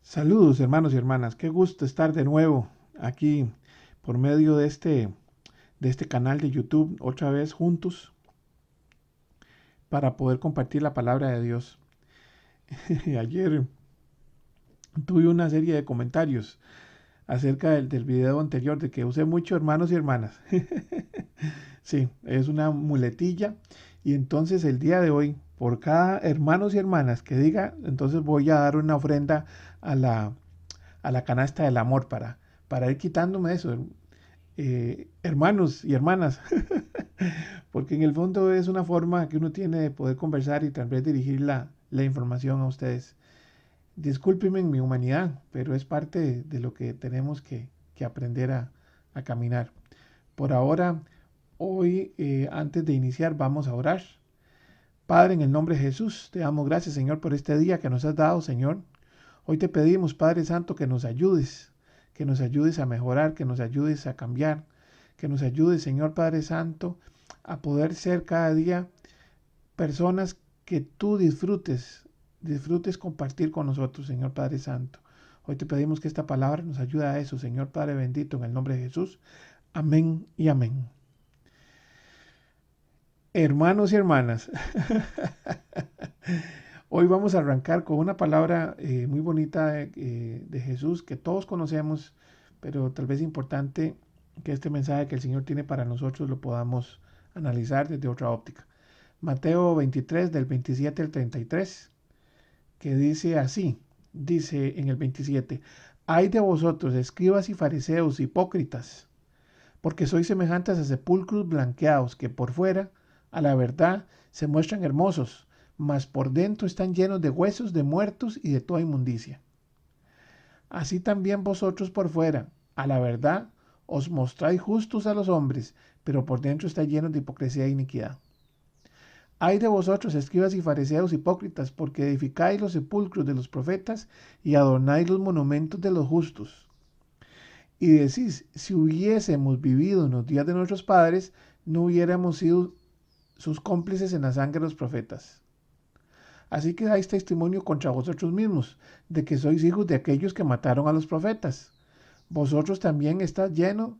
Saludos hermanos y hermanas, qué gusto estar de nuevo aquí por medio de este canal de YouTube, otra vez juntos para poder compartir la palabra de Dios. Ayer tuve una serie de comentarios acerca del video anterior de que usé mucho hermanos y hermanas. Sí, es una muletilla y entonces el día de hoy, por cada hermanos y hermanas que diga, entonces voy a dar una ofrenda a la canasta del amor para ir quitándome eso, hermanos y hermanas, porque en el fondo es una forma que uno tiene de poder conversar y tal vez dirigir la información a ustedes. Discúlpenme en mi humanidad, pero es parte de lo que tenemos que aprender a caminar. Por ahora, hoy, antes de iniciar, vamos a orar. Padre, en el nombre de Jesús, te damos gracias, Señor, por este día que nos has dado, Señor. Hoy te pedimos, Padre Santo, que nos ayudes a mejorar, que nos ayudes a cambiar, que nos ayudes, Señor Padre Santo, a poder ser cada día personas que tú disfrutes compartir con nosotros, Señor Padre Santo. Hoy te pedimos que esta palabra nos ayude a eso, Señor Padre bendito, en el nombre de Jesús. Amén y amén. Hermanos y hermanas, hoy vamos a arrancar con una palabra muy bonita de Jesús que todos conocemos, pero tal vez es importante que este mensaje que el Señor tiene para nosotros lo podamos analizar desde otra óptica. Mateo 23 del 27 al 33, que dice así, dice en el 27, hay de vosotros, escribas y fariseos, hipócritas, porque sois semejantes a sepulcros blanqueados que por fuera, a la verdad, se muestran hermosos, mas por dentro están llenos de huesos de muertos y de toda inmundicia. Así también vosotros por fuera, a la verdad, os mostráis justos a los hombres, pero por dentro estáis llenos de hipocresía e iniquidad. Ay de vosotros, escribas y fariseos hipócritas, porque edificáis los sepulcros de los profetas y adornáis los monumentos de los justos. Y decís, si hubiésemos vivido en los días de nuestros padres, no hubiéramos sido sus cómplices en la sangre de los profetas. Así que dais testimonio contra vosotros mismos, de que sois hijos de aquellos que mataron a los profetas. Vosotros también estáis llenos,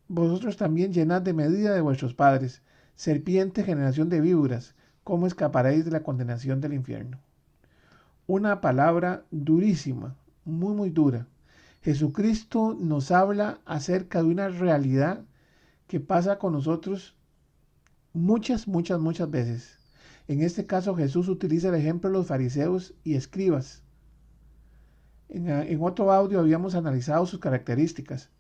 vosotros también llenad de medida de vuestros padres, serpiente generación de víboras, ¿cómo escaparéis de la condenación del infierno? Una palabra durísima, muy muy dura. Jesucristo nos habla acerca de una realidad que pasa con nosotros muchas veces. En este caso Jesús utiliza el ejemplo de los fariseos y escribas. En otro audio habíamos analizado sus características,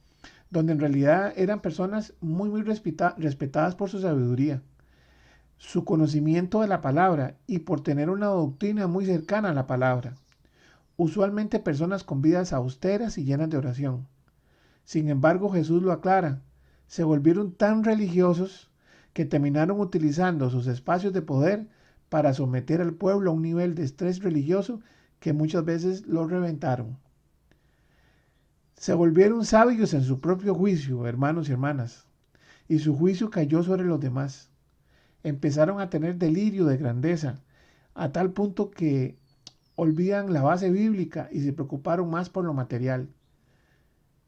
donde en realidad eran personas muy respetadas por su sabiduría, su conocimiento de la palabra y por tener una doctrina muy cercana a la palabra. Usualmente personas con vidas austeras y llenas de oración. Sin embargo, Jesús lo aclara, se volvieron tan religiosos que terminaron utilizando sus espacios de poder para someter al pueblo a un nivel de estrés religioso que muchas veces lo reventaron. Se volvieron sabios en su propio juicio, hermanos y hermanas, y su juicio cayó sobre los demás. Empezaron a tener delirio de grandeza, a tal punto que olvidan la base bíblica y se preocuparon más por lo material.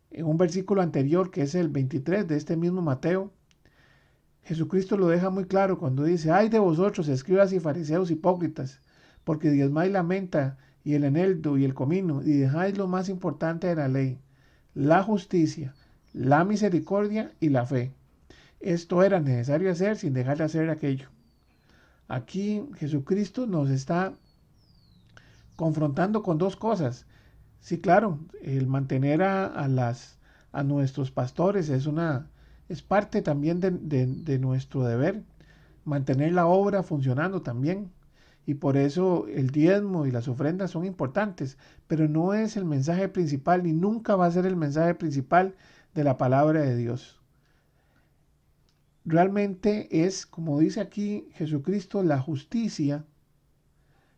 En un versículo anterior, que es el 23 de este mismo Mateo, Jesucristo lo deja muy claro cuando dice, ay de vosotros, escribas y fariseos hipócritas, porque diezmáis la menta y el eneldo y el comino, y dejáis lo más importante de la ley, la justicia, la misericordia y la fe. Esto era necesario hacer sin dejar de hacer aquello. Aquí Jesucristo nos está confrontando con dos cosas. Sí, claro, el mantener a nuestros pastores es parte también de nuestro deber, mantener la obra funcionando también. Y por eso el diezmo y las ofrendas son importantes, pero no es el mensaje principal ni nunca va a ser el mensaje principal de la palabra de Dios. Realmente es, como dice aquí Jesucristo, la justicia,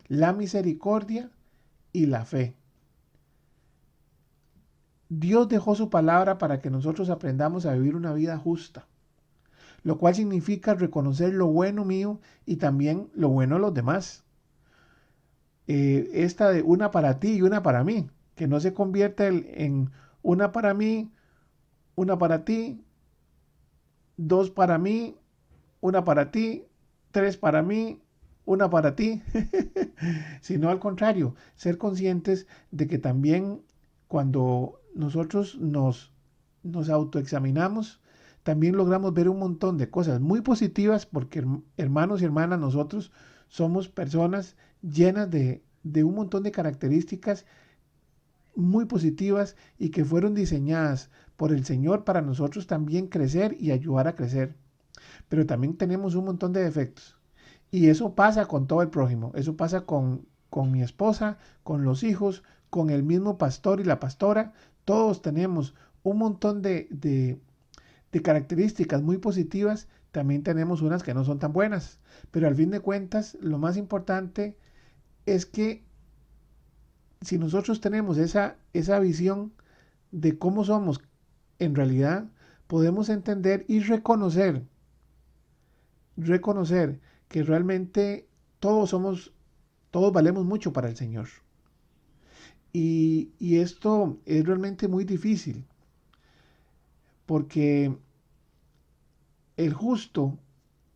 la misericordia y la fe. Dios dejó su palabra para que nosotros aprendamos a vivir una vida justa, lo cual significa reconocer lo bueno mío y también lo bueno de los demás. Esta de una para ti y una para mí. que no se convierta en una para mí, una para ti, dos para mí, una para ti, tres para mí, una para ti, sino al contrario, ser conscientes de que también cuando nosotros nos autoexaminamos, también logramos ver un montón de cosas muy positivas porque hermanos y hermanas, nosotros somos personas llenas de un montón de características muy positivas y que fueron diseñadas por el Señor para nosotros también crecer y ayudar a crecer. Pero también tenemos un montón de defectos. Y eso pasa con todo el prójimo. Eso pasa con mi esposa, con los hijos, con el mismo pastor y la pastora. Todos tenemos un montón de características muy positivas. También tenemos unas que no son tan buenas. Pero al fin de cuentas, lo más importante es que si nosotros tenemos esa visión de cómo somos en realidad, podemos entender y reconocer que realmente todos somos, todos valemos mucho para el Señor. Y esto es realmente muy difícil, porque el justo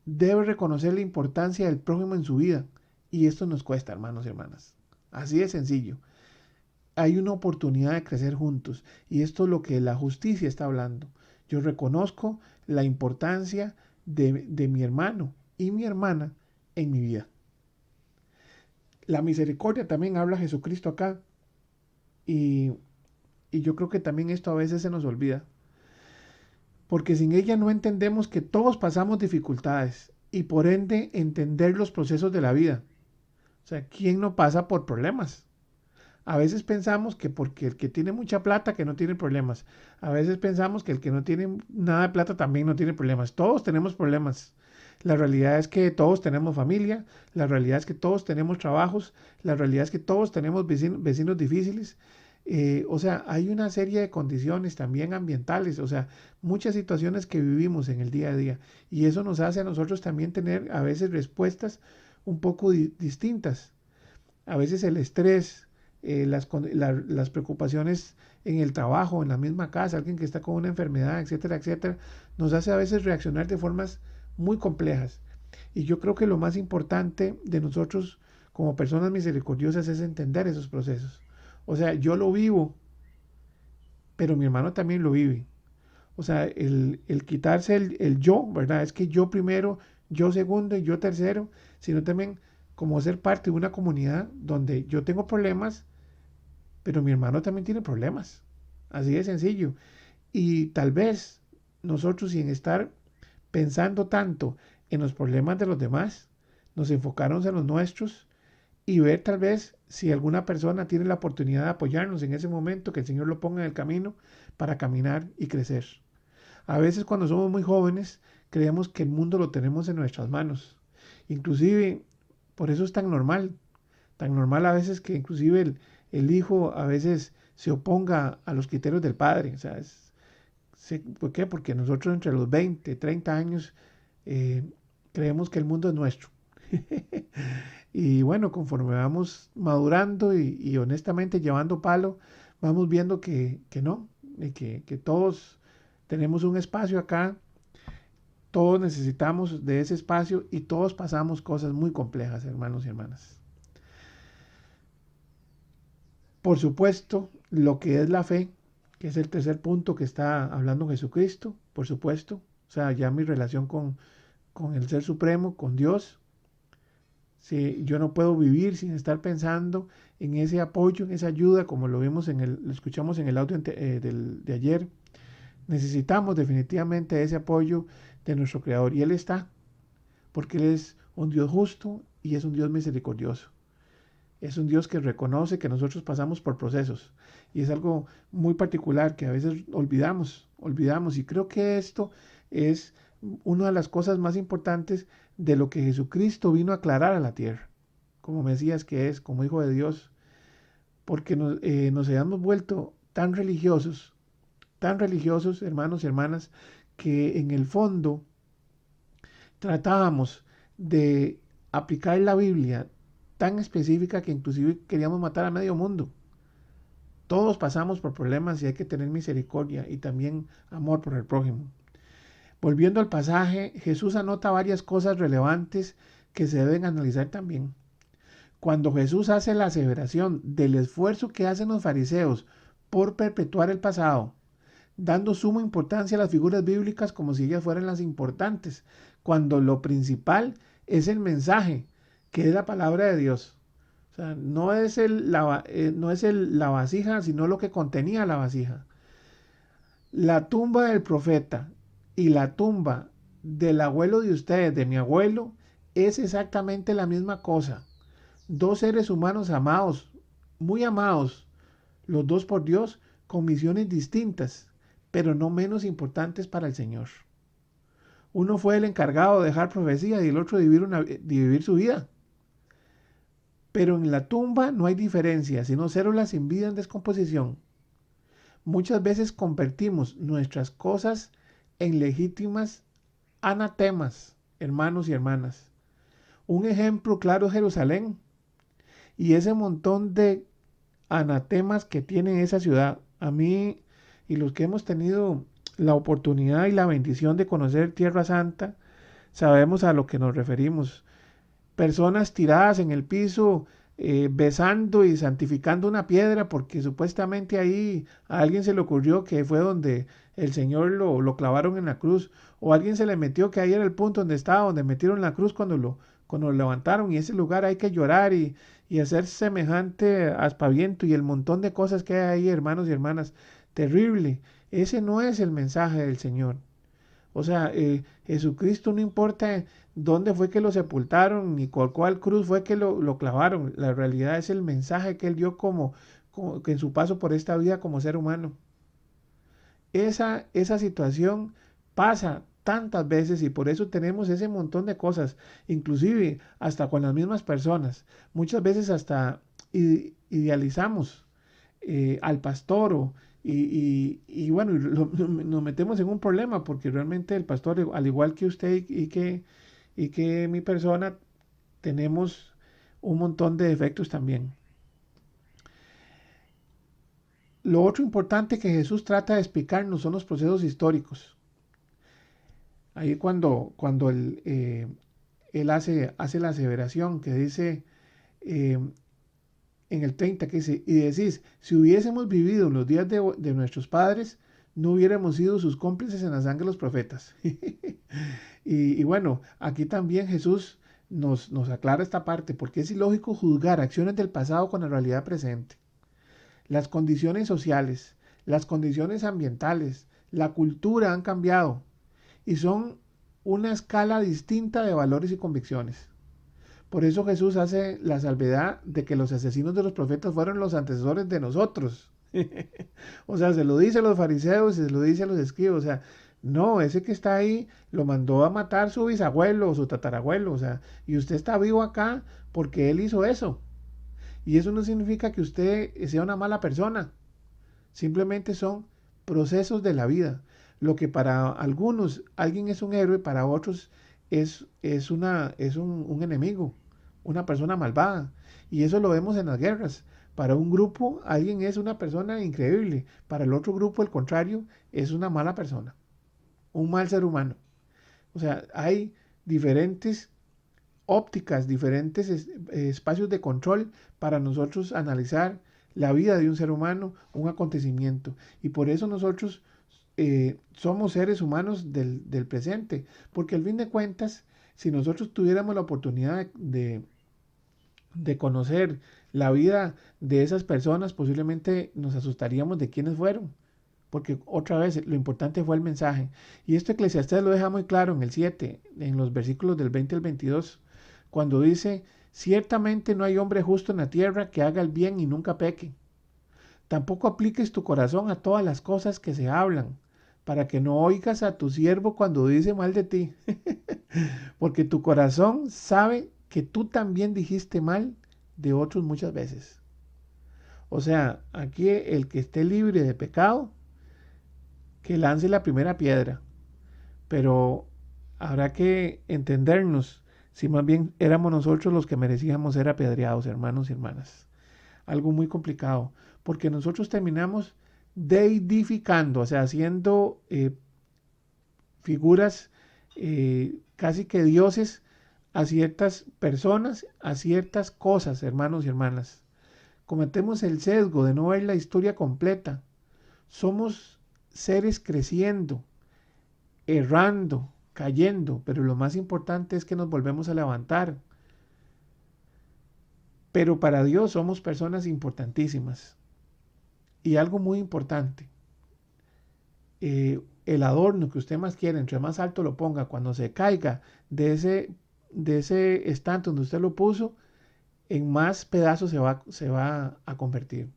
debe reconocer la importancia del prójimo en su vida. Y esto nos cuesta, hermanos y hermanas. Así de sencillo. Hay una oportunidad de crecer juntos. Y esto es lo que la justicia está hablando. Yo reconozco la importancia de mi hermano y mi hermana en mi vida. La misericordia también habla Jesucristo acá. Y, y yo creo que también esto a veces se nos olvida. Porque sin ella no entendemos que todos pasamos dificultades y por ende entender los procesos de la vida. O sea, ¿quién no pasa por problemas? A veces pensamos que porque el que tiene mucha plata que no tiene problemas. A veces pensamos que el que no tiene nada de plata también no tiene problemas. Todos tenemos problemas. La realidad es que todos tenemos familia, la realidad es que todos tenemos trabajos, la realidad es que todos tenemos vecinos difíciles. O sea, hay una serie de condiciones también ambientales, o sea, muchas situaciones que vivimos en el día a día. Y eso nos hace a nosotros también tener a veces respuestas un poco distintas. A veces el estrés, las preocupaciones en el trabajo, en la misma casa, alguien que está con una enfermedad, etcétera, etcétera, nos hace a veces reaccionar de formas muy complejas. Y yo creo que lo más importante de nosotros como personas misericordiosas es entender esos procesos. O sea, yo lo vivo, pero mi hermano también lo vive. O sea, el quitarse el yo, ¿verdad? Es que yo primero, yo segundo y yo tercero, sino también como ser parte de una comunidad donde yo tengo problemas, pero mi hermano también tiene problemas. Así de sencillo. Y tal vez nosotros sin estar pensando tanto en los problemas de los demás, nos enfocamos en los nuestros y ver tal vez si alguna persona tiene la oportunidad de apoyarnos en ese momento, que el Señor lo ponga en el camino para caminar y crecer. A veces cuando somos muy jóvenes creemos que el mundo lo tenemos en nuestras manos. Inclusive, por eso es tan normal a veces que inclusive el hijo a veces se oponga a los criterios del padre. O sea, ¿por qué? Porque nosotros entre los 20, 30 años eh, creemos que el mundo es nuestro. Y bueno, conforme vamos madurando y honestamente llevando palo, vamos viendo que no, que todos tenemos un espacio acá, todos necesitamos de ese espacio y todos pasamos cosas muy complejas, hermanos y hermanas. Por supuesto, lo que es la fe, que es el tercer punto que está hablando Jesucristo, por supuesto, o sea, ya mi relación con el Ser Supremo, con Dios. Si yo no puedo vivir sin estar pensando en ese apoyo, en esa ayuda, como lo vimos lo escuchamos en el audio de ayer. Necesitamos definitivamente ese apoyo de nuestro Creador. Y Él está, porque Él es un Dios justo y es un Dios misericordioso. Es un Dios que reconoce que nosotros pasamos por procesos. Y es algo muy particular que a veces olvidamos. Y creo que esto es una de las cosas más importantes de lo que Jesucristo vino a aclarar a la tierra. Como Mesías que es, como Hijo de Dios. Porque nos hayamos vuelto tan religiosos, hermanos y hermanas, que en el fondo tratábamos de aplicar la Biblia tan específica que inclusive queríamos matar a medio mundo. Todos pasamos por problemas y hay que tener misericordia y también amor por el prójimo. Volviendo al pasaje, Jesús anota varias cosas relevantes que se deben analizar también. Cuando Jesús hace la aseveración del esfuerzo que hacen los fariseos por perpetuar el pasado, dando suma importancia a las figuras bíblicas como si ellas fueran las importantes, cuando lo principal es el mensaje, que es la palabra de Dios. O sea, no es la vasija, sino lo que contenía la vasija. La tumba del profeta y la tumba del abuelo de ustedes, de mi abuelo, es exactamente la misma cosa. Dos seres humanos amados, muy amados, los dos por Dios, con misiones distintas, pero no menos importantes para el Señor. Uno fue el encargado de dejar profecía y el otro de vivir su vida. Pero en la tumba no hay diferencia, sino células sin vida en descomposición. Muchas veces convertimos nuestras cosas en legítimas anatemas, hermanos y hermanas. Un ejemplo claro es Jerusalén y ese montón de anatemas que tiene esa ciudad. A mí y los que hemos tenido la oportunidad y la bendición de conocer Tierra Santa, sabemos a lo que nos referimos. Personas tiradas en el piso, besando y santificando una piedra porque supuestamente ahí a alguien se le ocurrió que fue donde el Señor lo clavaron en la cruz, o a alguien se le metió que ahí era el punto donde estaba, donde metieron la cruz cuando lo levantaron, y ese lugar hay que llorar y hacer semejante aspaviento y el montón de cosas que hay ahí, hermanos y hermanas, terrible. Ese no es el mensaje del Señor. O sea, Jesucristo no importa dónde fue que lo sepultaron ni cuál cruz fue que lo clavaron. La realidad es el mensaje que él dio como que en su paso por esta vida como ser humano. Esa situación pasa tantas veces y por eso tenemos ese montón de cosas, inclusive hasta con las mismas personas. Muchas veces hasta idealizamos al pastor y bueno, nos metemos en un problema porque realmente el pastor, al igual que usted y que mi persona, tenemos un montón de defectos también. Lo otro importante que Jesús trata de explicarnos son los procesos históricos. Ahí cuando él hace la aseveración que dice eh, en el 30 que dice, y decís, si hubiésemos vivido en los días de nuestros padres, no hubiéramos sido sus cómplices en la sangre de los profetas. y bueno, aquí también Jesús nos aclara esta parte, porque es ilógico juzgar acciones del pasado con la realidad presente. Las condiciones sociales, las condiciones ambientales, la cultura han cambiado y son una escala distinta de valores y convicciones. Por eso Jesús hace la salvedad de que los asesinos de los profetas fueron los antecesores de nosotros. O sea, se lo dice a los fariseos y se lo dice a los escribas. O sea, no, ese que está ahí lo mandó a matar su bisabuelo o su tatarabuelo. O sea, y usted está vivo acá porque él hizo eso. Y eso no significa que usted sea una mala persona. Simplemente son procesos de la vida. Lo que para algunos alguien es un héroe, para otros es un enemigo, una persona malvada. Y eso lo vemos en las guerras. Para un grupo alguien es una persona increíble, para el otro grupo el contrario es una mala persona, un mal ser humano. O sea, hay diferentes ópticas, diferentes espacios de control para nosotros analizar la vida de un ser humano, un acontecimiento. Y por eso nosotros somos seres humanos del presente, porque al fin de cuentas, si nosotros tuviéramos la oportunidad de conocer la vida de esas personas, posiblemente nos asustaríamos de quiénes fueron. Porque otra vez lo importante fue el mensaje. Y esto Eclesiastés lo deja muy claro en el 7, en los versículos del 20 al 22, cuando dice, ciertamente no hay hombre justo en la tierra que haga el bien y nunca peque. Tampoco apliques tu corazón a todas las cosas que se hablan, para que no oigas a tu siervo cuando dice mal de ti. Porque tu corazón sabe que tú también dijiste mal de otros muchas veces. O sea, aquí el que esté libre de pecado, que lance la primera piedra. Pero habrá que entendernos si más bien éramos nosotros los que merecíamos ser apedreados, hermanos y hermanas. algo muy complicado, porque nosotros terminamos deidificando, o sea, haciendo figuras casi que dioses a ciertas personas, a ciertas cosas, hermanos y hermanas. Cometemos el sesgo de no ver la historia completa. Somos seres creciendo, errando, cayendo, pero lo más importante es que nos volvemos a levantar. Pero para Dios somos personas importantísimas. Y algo muy importante, el adorno que usted más quiere, entre más alto lo ponga, cuando se caiga de ese estante donde usted lo puso, en más pedazos se va a convertir.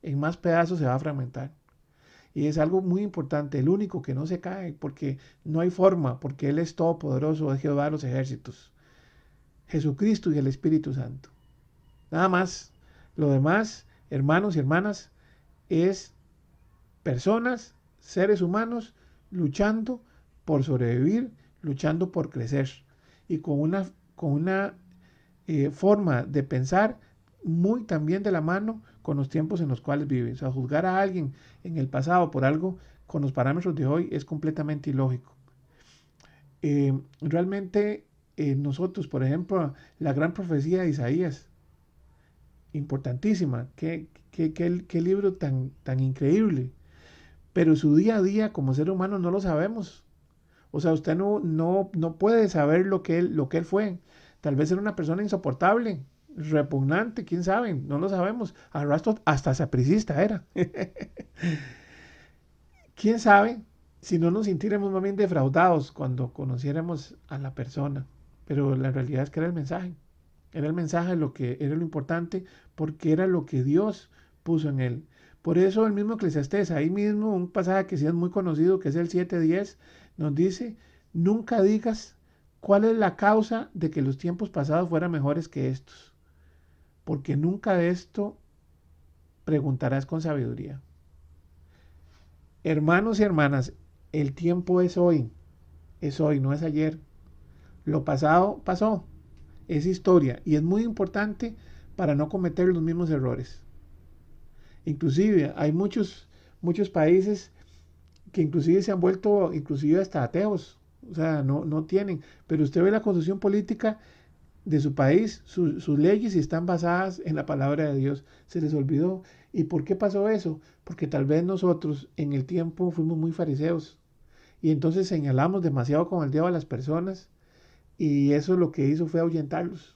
En más pedazos se va a fragmentar. Y es algo muy importante, el único que no se cae, porque no hay forma, porque Él es todopoderoso, es Jehová de los ejércitos, Jesucristo y el Espíritu Santo. Nada más. Lo demás, hermanos y hermanas, es personas, seres humanos, luchando por sobrevivir, luchando por crecer. Y con una forma de pensar muy también de la mano con los tiempos en los cuales viven. O sea, juzgar a alguien en el pasado por algo con los parámetros de hoy es completamente ilógico. Realmente nosotros, por ejemplo, la gran profecía de Isaías, importantísima, qué libro tan increíble, pero su día a día como ser humano no lo sabemos. O sea, usted no puede saber lo que él fue. Tal vez era una persona insoportable, repugnante, quién sabe, no lo sabemos. Al rastro hasta sapricista era. Quién sabe si no nos sintiéramos más bien defraudados cuando conociéramos a la persona. Pero la realidad es que era el mensaje. Era el mensaje lo que era lo importante porque era lo que Dios puso en él. Por eso el mismo Eclesiastés, ahí mismo un pasaje que sí es muy conocido, que es el 7:10, nos dice, nunca digas cuál es la causa de que los tiempos pasados fueran mejores que estos, porque nunca de esto preguntarás con sabiduría. Hermanos y hermanas, el tiempo es hoy, no es ayer. Lo pasado pasó, es historia y es muy importante para no cometer los mismos errores. Inclusive hay muchos países que inclusive se han vuelto inclusive hasta ateos, o sea, no tienen, pero usted ve la constitución política de su país, sus leyes están basadas en la palabra de Dios, se les olvidó. ¿Y por qué pasó eso? Porque tal vez nosotros en el tiempo fuimos muy fariseos y entonces señalamos demasiado con el dedo a las personas y eso lo que hizo fue ahuyentarlos.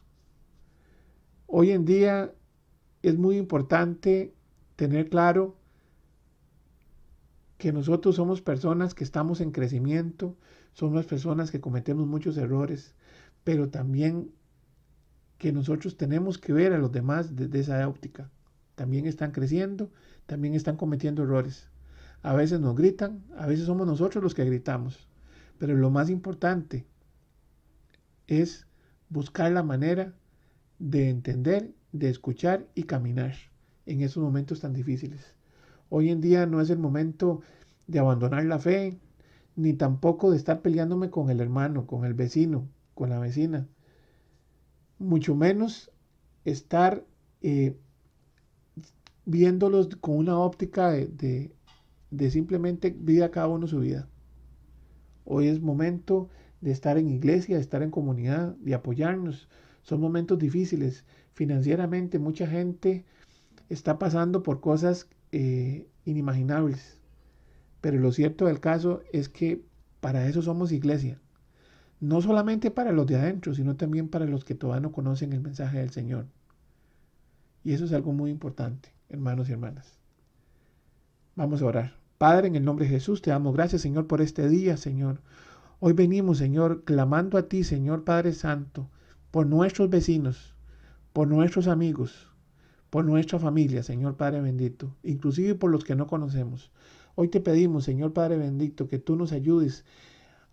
Hoy en día es muy importante tener claro que nosotros somos personas que estamos en crecimiento, somos personas que cometemos muchos errores, pero también que nosotros tenemos que ver a los demás desde esa óptica. También están creciendo, también están cometiendo errores. A veces nos gritan, a veces somos nosotros los que gritamos, pero lo más importante es buscar la manera de entender, de escuchar y caminar en esos momentos tan difíciles. Hoy en día no es el momento de abandonar la fe, ni tampoco de estar peleándome con el hermano, con el vecino, con la vecina. Mucho menos estar viéndolos con una óptica de simplemente vida cada uno su vida. Hoy es momento de estar en iglesia, de estar en comunidad, de apoyarnos. Son momentos difíciles. Financieramente mucha gente está pasando por cosas inimaginables. Pero lo cierto del caso es que para eso somos iglesia. No solamente para los de adentro, sino también para los que todavía no conocen el mensaje del Señor. Y eso es algo muy importante, hermanos y hermanas. Vamos a orar. Padre, en el nombre de Jesús, te damos gracias, Señor, por este día, Señor. Hoy venimos, Señor, clamando a ti, Señor Padre Santo, por nuestros vecinos, por nuestros amigos, por nuestra familia, Señor Padre bendito, inclusive por los que no conocemos. Hoy te pedimos, Señor Padre bendito, que tú nos ayudes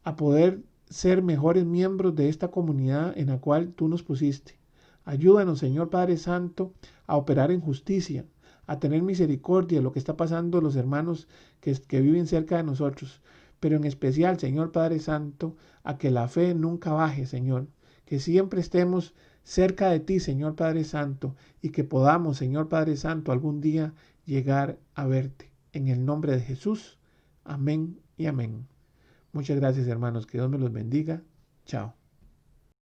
a poder ser mejores miembros de esta comunidad en la cual tú nos pusiste. Ayúdanos, Señor Padre Santo, a operar en justicia, a tener misericordia de lo que está pasando los hermanos que viven cerca de nosotros. Pero en especial, Señor Padre Santo, a que la fe nunca baje, Señor. Que siempre estemos cerca de ti, Señor Padre Santo, y que podamos, Señor Padre Santo, algún día llegar a verte. En el nombre de Jesús. Amén y amén. Muchas gracias, hermanos. Que Dios me los bendiga. Chao.